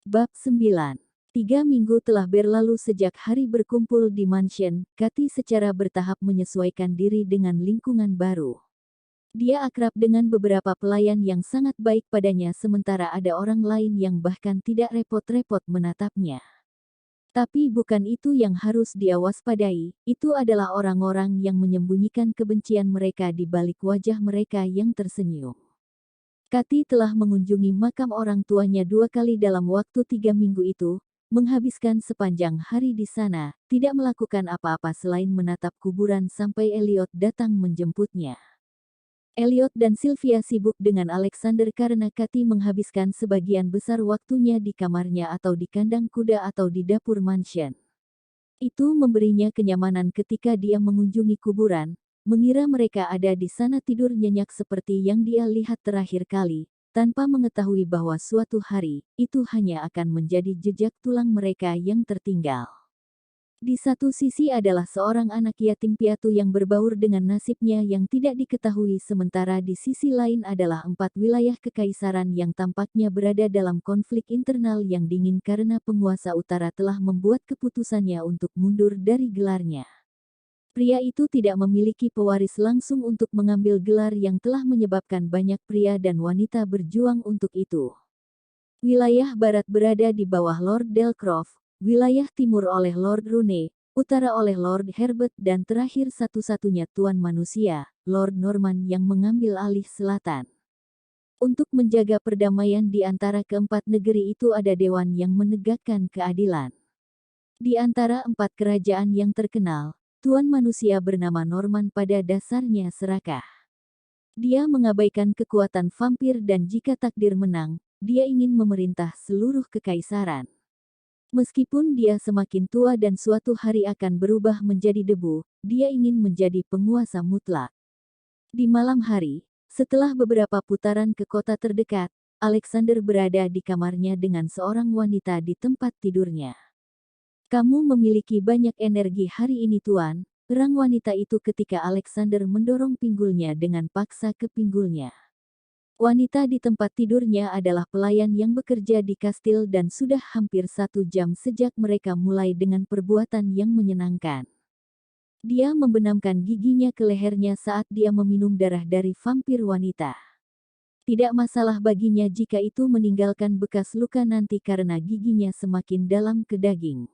Bab 9. 3 minggu telah berlalu sejak hari berkumpul di mansion. Kathy secara bertahap menyesuaikan diri dengan lingkungan baru. Dia akrab dengan beberapa pelayan yang sangat baik padanya sementara ada orang lain yang bahkan tidak repot-repot menatapnya. Tapi bukan itu yang harus dia waspadai, itu adalah orang-orang yang menyembunyikan kebencian mereka di balik wajah mereka yang tersenyum. Kathy telah mengunjungi makam orang tuanya 2 kali dalam waktu 3 minggu itu, menghabiskan sepanjang hari di sana, tidak melakukan apa-apa selain menatap kuburan sampai Elliot datang menjemputnya. Elliot dan Sylvia sibuk dengan Alexander karena Kathy menghabiskan sebagian besar waktunya di kamarnya atau di kandang kuda atau di dapur mansion. Itu memberinya kenyamanan ketika dia mengunjungi kuburan, mengira mereka ada di sana tidur nyenyak seperti yang dia lihat terakhir kali, tanpa mengetahui bahwa suatu hari, itu hanya akan menjadi jejak tulang mereka yang tertinggal. Di satu sisi adalah seorang anak yatim piatu yang berbaur dengan nasibnya yang tidak diketahui sementara di sisi lain adalah 4 wilayah kekaisaran yang tampaknya berada dalam konflik internal yang dingin karena penguasa utara telah membuat keputusannya untuk mundur dari gelarnya. Pria itu tidak memiliki pewaris langsung untuk mengambil gelar yang telah menyebabkan banyak pria dan wanita berjuang untuk itu. Wilayah barat berada di bawah Lord Delcroft, wilayah timur oleh Lord Rune, utara oleh Lord Herbert dan terakhir satu-satunya tuan manusia, Lord Norman yang mengambil alih selatan. Untuk menjaga perdamaian di antara keempat negeri itu ada dewan yang menegakkan keadilan. Di antara 4 kerajaan yang terkenal, tuan manusia bernama Norman pada dasarnya serakah. Dia mengabaikan kekuatan vampir dan jika takdir menang, dia ingin memerintah seluruh kekaisaran. Meskipun dia semakin tua dan suatu hari akan berubah menjadi debu, dia ingin menjadi penguasa mutlak. Di malam hari, setelah beberapa putaran ke kota terdekat, Alexander berada di kamarnya dengan seorang wanita di tempat tidurnya. "Kamu memiliki banyak energi hari ini tuan," terang wanita itu ketika Alexander mendorong pinggulnya dengan paksa ke pinggulnya. Wanita di tempat tidurnya adalah pelayan yang bekerja di kastil dan sudah hampir 1 jam sejak mereka mulai dengan perbuatan yang menyenangkan. Dia membenamkan giginya ke lehernya saat dia meminum darah dari vampir wanita. Tidak masalah baginya jika itu meninggalkan bekas luka nanti karena giginya semakin dalam ke daging.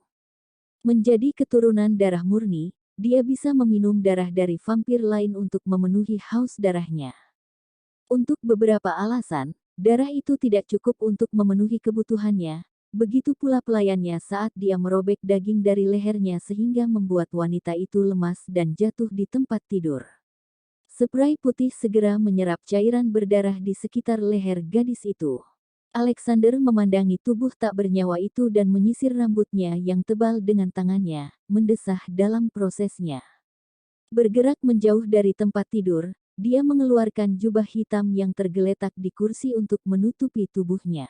Menjadi keturunan darah murni, dia bisa meminum darah dari vampir lain untuk memenuhi haus darahnya. Untuk beberapa alasan, darah itu tidak cukup untuk memenuhi kebutuhannya, begitu pula pelayannya saat dia merobek daging dari lehernya sehingga membuat wanita itu lemas dan jatuh di tempat tidur. Spray putih segera menyerap cairan berdarah di sekitar leher gadis itu. Alexander memandangi tubuh tak bernyawa itu dan menyisir rambutnya yang tebal dengan tangannya, mendesah dalam prosesnya. Bergerak menjauh dari tempat tidur, dia mengeluarkan jubah hitam yang tergeletak di kursi untuk menutupi tubuhnya.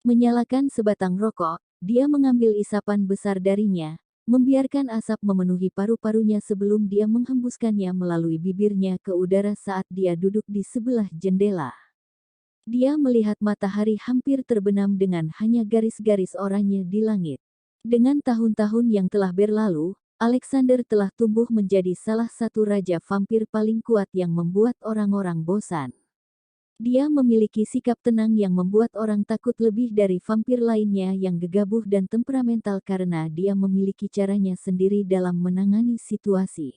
Menyalakan sebatang rokok, dia mengambil isapan besar darinya, membiarkan asap memenuhi paru-parunya sebelum dia menghembuskannya melalui bibirnya ke udara saat dia duduk di sebelah jendela. Dia melihat matahari hampir terbenam dengan hanya garis-garis oranye di langit. Dengan tahun-tahun yang telah berlalu, Alexander telah tumbuh menjadi salah satu raja vampir paling kuat yang membuat orang-orang bosan. Dia memiliki sikap tenang yang membuat orang takut lebih dari vampir lainnya yang gegabah dan temperamental karena dia memiliki caranya sendiri dalam menangani situasi.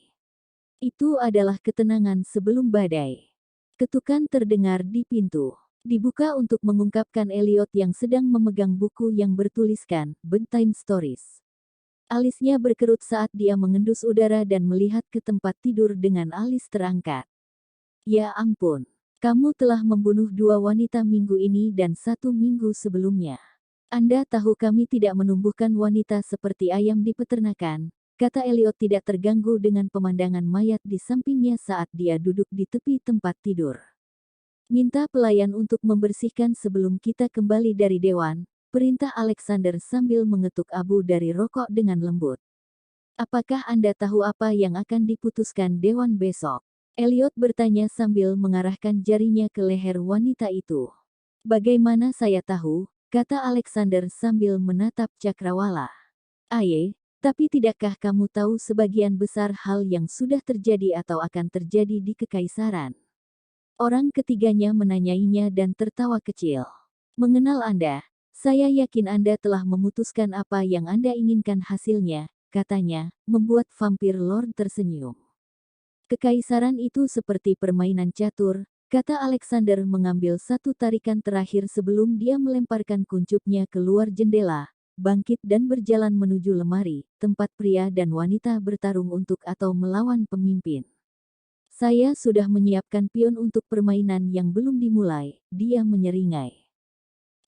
Itu adalah ketenangan sebelum badai. Ketukan terdengar di pintu. Dibuka untuk mengungkapkan Elliot yang sedang memegang buku yang bertuliskan Bedtime Stories. Alisnya berkerut saat dia mengendus udara dan melihat ke tempat tidur dengan alis terangkat. "Ya ampun, kamu telah membunuh 2 wanita minggu ini dan 1 minggu sebelumnya. Anda tahu kami tidak menumbuhkan wanita seperti ayam di peternakan," kata Elliot tidak terganggu dengan pemandangan mayat di sampingnya saat dia duduk di tepi tempat tidur. "Minta pelayan untuk membersihkan sebelum kita kembali dari dewan," perintah Alexander sambil mengetuk abu dari rokok dengan lembut. "Apakah Anda tahu apa yang akan diputuskan dewan besok?" Elliot bertanya sambil mengarahkan jarinya ke leher wanita itu. "Bagaimana saya tahu?" kata Alexander sambil menatap Cakrawala. Aye, tapi tidakkah kamu tahu sebagian besar hal yang sudah terjadi atau akan terjadi di Kekaisaran? Orang ketiganya menanyainya dan tertawa kecil. Mengenal Anda, saya yakin Anda telah memutuskan apa yang Anda inginkan hasilnya, katanya, membuat vampir Lord tersenyum. Kekaisaran itu seperti permainan catur, kata Alexander mengambil satu tarikan terakhir sebelum dia melemparkan kuncupnya keluar jendela, bangkit dan berjalan menuju lemari, tempat pria dan wanita bertarung untuk atau melawan pemimpin. Saya sudah menyiapkan pion untuk permainan yang belum dimulai, dia menyeringai.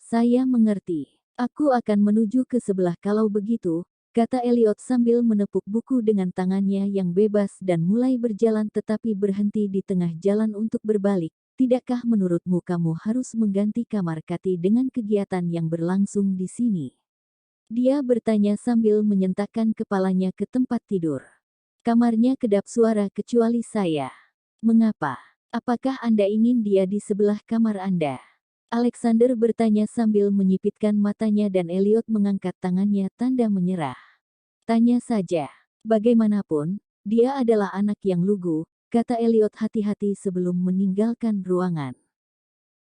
Saya mengerti. Aku akan menuju ke sebelah kalau begitu, kata Elliot sambil menepuk buku dengan tangannya yang bebas dan mulai berjalan tetapi berhenti di tengah jalan untuk berbalik. Tidakkah menurutmu kamu harus mengganti kamar Kati dengan kegiatan yang berlangsung di sini? Dia bertanya sambil menyentakkan kepalanya ke tempat tidur. Kamarnya kedap suara kecuali saya. Mengapa? Apakah Anda ingin dia di sebelah kamar Anda? Alexander bertanya sambil menyipitkan matanya dan Elliot mengangkat tangannya tanda menyerah. Tanya saja. Bagaimanapun, dia adalah anak yang lugu, kata Elliot hati-hati sebelum meninggalkan ruangan.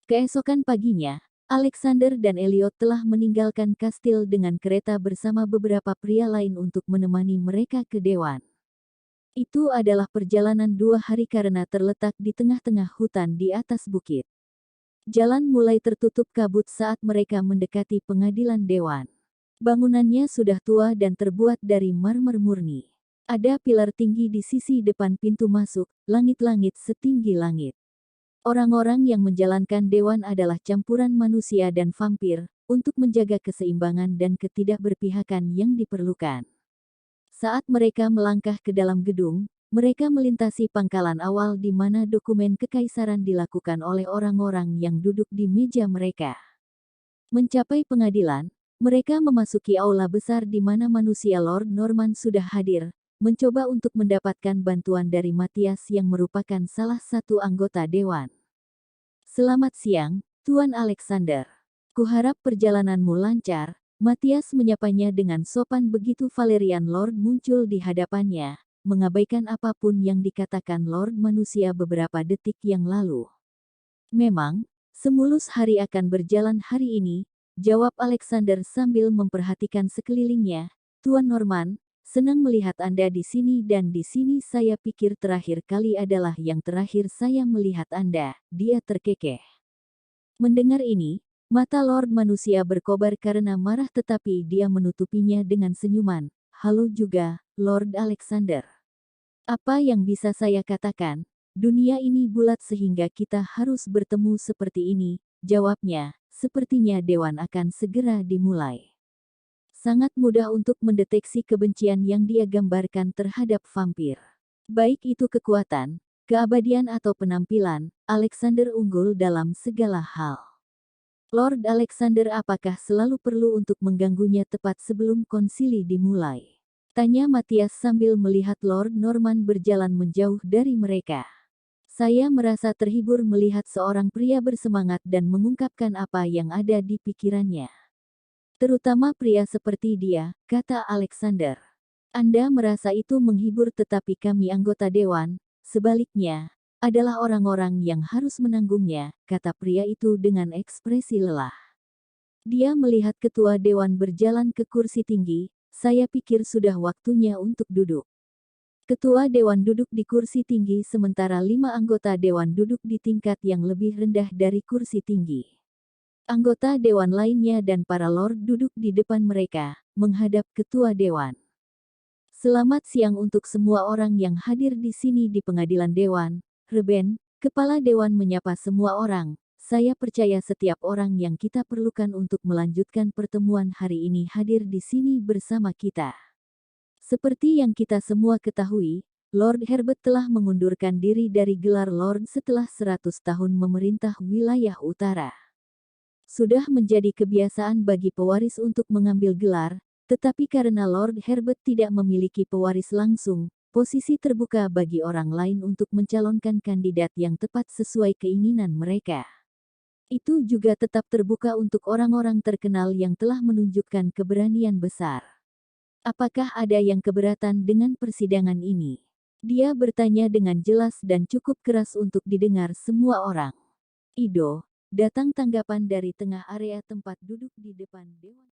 Keesokan paginya, Alexander dan Elliot telah meninggalkan kastil dengan kereta bersama beberapa pria lain untuk menemani mereka ke Dewan. Itu adalah perjalanan 2 hari karena terletak di tengah-tengah hutan di atas bukit. Jalan mulai tertutup kabut saat mereka mendekati pengadilan dewan. Bangunannya sudah tua dan terbuat dari marmer murni. Ada pilar tinggi di sisi depan pintu masuk, langit-langit setinggi langit. Orang-orang yang menjalankan dewan adalah campuran manusia dan vampir, untuk menjaga keseimbangan dan ketidakberpihakan yang diperlukan. Saat mereka melangkah ke dalam gedung, mereka melintasi pangkalan awal di mana dokumen kekaisaran dilakukan oleh orang-orang yang duduk di meja mereka. Mencapai pengadilan, mereka memasuki aula besar di mana manusia Lord Norman sudah hadir, mencoba untuk mendapatkan bantuan dari Matthias yang merupakan salah satu anggota dewan. Selamat siang, Tuan Alexander. Kuharap perjalananmu lancar. Matthias menyapanya dengan sopan begitu Valerian Lord muncul di hadapannya, mengabaikan apapun yang dikatakan Lord manusia beberapa detik yang lalu. Memang, semulus hari akan berjalan hari ini, jawab Alexander sambil memperhatikan sekelilingnya. Tuan Norman, senang melihat Anda di sini dan di sini saya pikir terakhir kali adalah yang terakhir saya melihat Anda, dia terkekeh. Mendengar ini, mata Lord manusia berkobar karena marah tetapi dia menutupinya dengan senyuman. Halo juga, Lord Alexander. Apa yang bisa saya katakan? Dunia ini bulat sehingga kita harus bertemu seperti ini, jawabnya. Sepertinya dewan akan segera dimulai. Sangat mudah untuk mendeteksi kebencian yang dia gambarkan terhadap vampir. Baik itu kekuatan, keabadian atau penampilan, Alexander unggul dalam segala hal. Lord Alexander apakah selalu perlu untuk mengganggunya tepat sebelum konsili dimulai? Tanya Matthias sambil melihat Lord Norman berjalan menjauh dari mereka. Saya merasa terhibur melihat seorang pria bersemangat dan mengungkapkan apa yang ada di pikirannya. Terutama pria seperti dia, kata Alexander. Anda merasa itu menghibur tetapi kami anggota dewan, sebaliknya, adalah orang-orang yang harus menanggungnya, kata pria itu dengan ekspresi lelah. Dia melihat ketua dewan berjalan ke kursi tinggi. Saya pikir sudah waktunya untuk duduk. Ketua dewan duduk di kursi tinggi sementara 5 anggota dewan duduk di tingkat yang lebih rendah dari kursi tinggi. Anggota dewan lainnya dan para lord duduk di depan mereka, menghadap ketua dewan. Selamat siang untuk semua orang yang hadir di sini di pengadilan dewan. Reben, kepala dewan menyapa semua orang. Saya percaya setiap orang yang kita perlukan untuk melanjutkan pertemuan hari ini hadir di sini bersama kita. Seperti yang kita semua ketahui, Lord Herbert telah mengundurkan diri dari gelar Lord setelah 100 tahun memerintah wilayah utara. Sudah menjadi kebiasaan bagi pewaris untuk mengambil gelar, tetapi karena Lord Herbert tidak memiliki pewaris langsung, posisi terbuka bagi orang lain untuk mencalonkan kandidat yang tepat sesuai keinginan mereka. Itu juga tetap terbuka untuk orang-orang terkenal yang telah menunjukkan keberanian besar. Apakah ada yang keberatan dengan persidangan ini? Dia bertanya dengan jelas dan cukup keras untuk didengar semua orang. Ido, datang tanggapan dari tengah area tempat duduk di depan Dewan.